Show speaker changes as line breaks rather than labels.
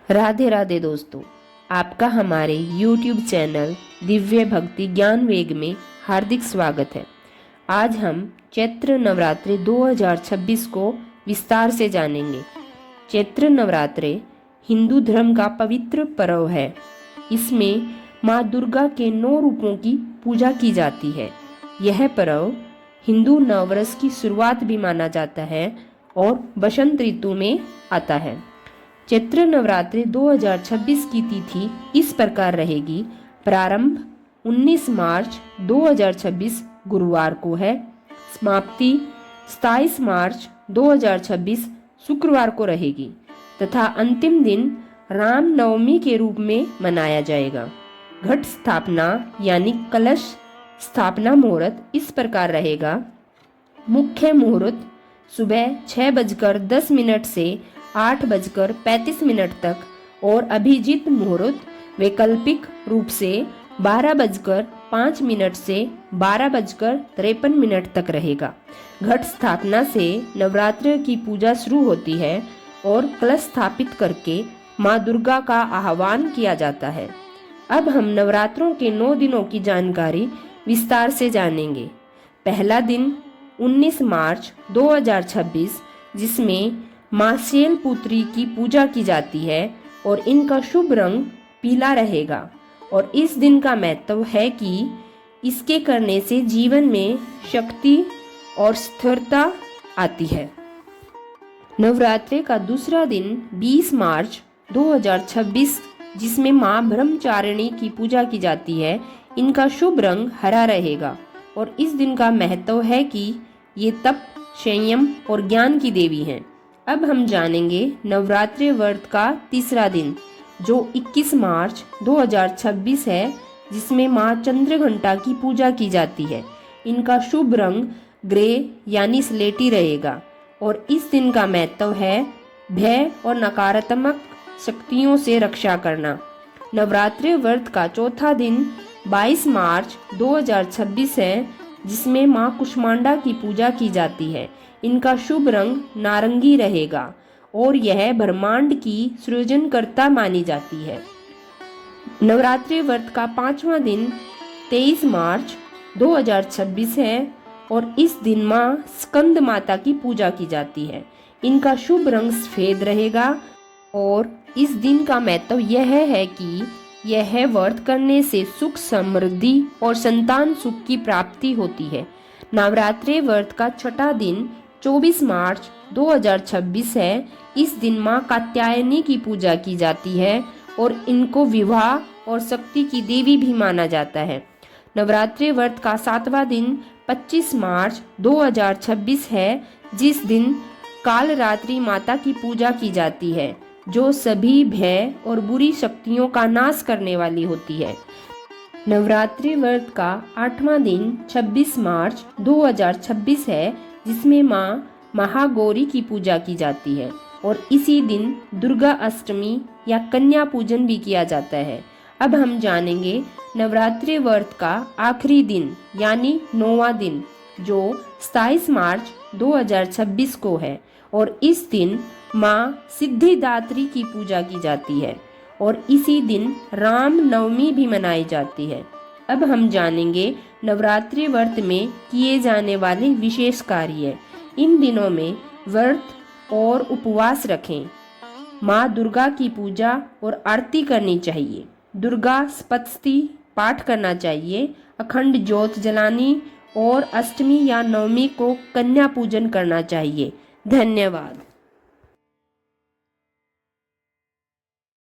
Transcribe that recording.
राधे राधे दोस्तों, आपका हमारे YouTube चैनल दिव्य भक्ति ज्ञान वेग में हार्दिक स्वागत है। आज हम चैत्र नवरात्रि 2026 को विस्तार से जानेंगे। चैत्र नवरात्रि हिंदू धर्म का पवित्र पर्व है। इसमें माँ दुर्गा के 9 रूपों की पूजा की जाती है। यह पर्व हिंदू नववर्ष की शुरुआत भी माना जाता है और बसंत ऋतु में आता है। चैत्र नवरात्रि 2026 की तिथि इस प्रकार रहेगी। प्रारंभ 19 मार्च 2026 गुरुवार को है। समाप्ति 27 मार्च 2026 शुक्रवार को रहेगी तथा अंतिम दिन राम नवमी के रूप में मनाया जाएगा। घट स्थापना यानी कलश स्थापना मुहूर्त इस प्रकार रहेगा। मुख्य मुहूर्त सुबह 6:10 से 8:35 तक और अभिजीत मुहूर्त वैकल्पिक रूप से 12:05 से 12:53 तक रहेगा। घट स्थापना से नवरात्र की पूजा शुरू होती है और कलश स्थापित करके माँ दुर्गा का आह्वान किया जाता है। अब हम नवरात्रों के 9 दिनों की जानकारी विस्तार से जानेंगे। पहला दिन 19 मार्च 2026 जिसमें माँ शैलपुत्री की पूजा की जाती है और इनका शुभ रंग पीला रहेगा और इस दिन का महत्व है कि इसके करने से जीवन में शक्ति और स्थिरता आती है। नवरात्रि का दूसरा दिन 20 मार्च 2026 जिसमें माँ ब्रह्मचारिणी की पूजा की जाती है। इनका शुभ रंग हरा रहेगा और इस दिन का महत्व है कि ये तप, संयम और ज्ञान की देवी हैं। अब हम जानेंगे नवरात्रि व्रत का तीसरा दिन जो 21 मार्च 2026 है जिसमें माँ चंद्रघंटा की पूजा की जाती है। इनका शुभ रंग ग्रे यानी स्लेटी रहेगा और इस दिन का महत्व है भय और नकारात्मक शक्तियों से रक्षा करना। नवरात्रि व्रत का चौथा दिन 22 मार्च 2026 है जिसमें माँ कुष्मांडा की पूजा की जाती है। इनका शुभ रंग नारंगी रहेगा और यह ब्रह्मांड की सृजनकर्ता मानी जाती है। नवरात्रि व्रत का 5वां दिन 23 मार्च 2026 है और इस दिन माँ स्कंद माता की पूजा की जाती है। इनका शुभ रंग सफेद रहेगा और इस दिन का महत्व यह है कि यह व्रत करने से सुख, समृद्धि और संतान सुख की प्राप्ति होती है। नवरात्रि व्रत का छठा दिन 24 मार्च 2026 है। इस दिन माँ कात्यायनी की पूजा की जाती है और इनको विवाह और शक्ति की देवी भी माना जाता है। नवरात्रि व्रत का 7वां दिन 25 मार्च 2026 है जिस दिन कालरात्रि माता की पूजा की जाती है जो सभी भय और बुरी शक्तियों का नाश करने वाली होती है। नवरात्रि व्रत का 8वां दिन 26 मार्च 2026 है जिसमें माँ महागौरी की पूजा की जाती है और इसी दिन दुर्गा अष्टमी या कन्या पूजन भी किया जाता है। अब हम जानेंगे नवरात्रि व्रत का आखिरी दिन यानी 9वां दिन जो 27 मार्च 2026 को है और इस दिन माँ सिद्धिदात्री की पूजा की जाती है और इसी दिन राम नवमी भी मनाई जाती है। अब हम जानेंगे नवरात्रि व्रत में किए जाने वाले विशेष कार्य। इन दिनों में व्रत और उपवास रखें। माँ दुर्गा की पूजा और आरती करनी चाहिए। दुर्गा सप्तशती पाठ करना चाहिए। अखंड ज्योत जलानी और अष्टमी या नवमी को कन्या पूजन करना चाहिए। धन्यवाद।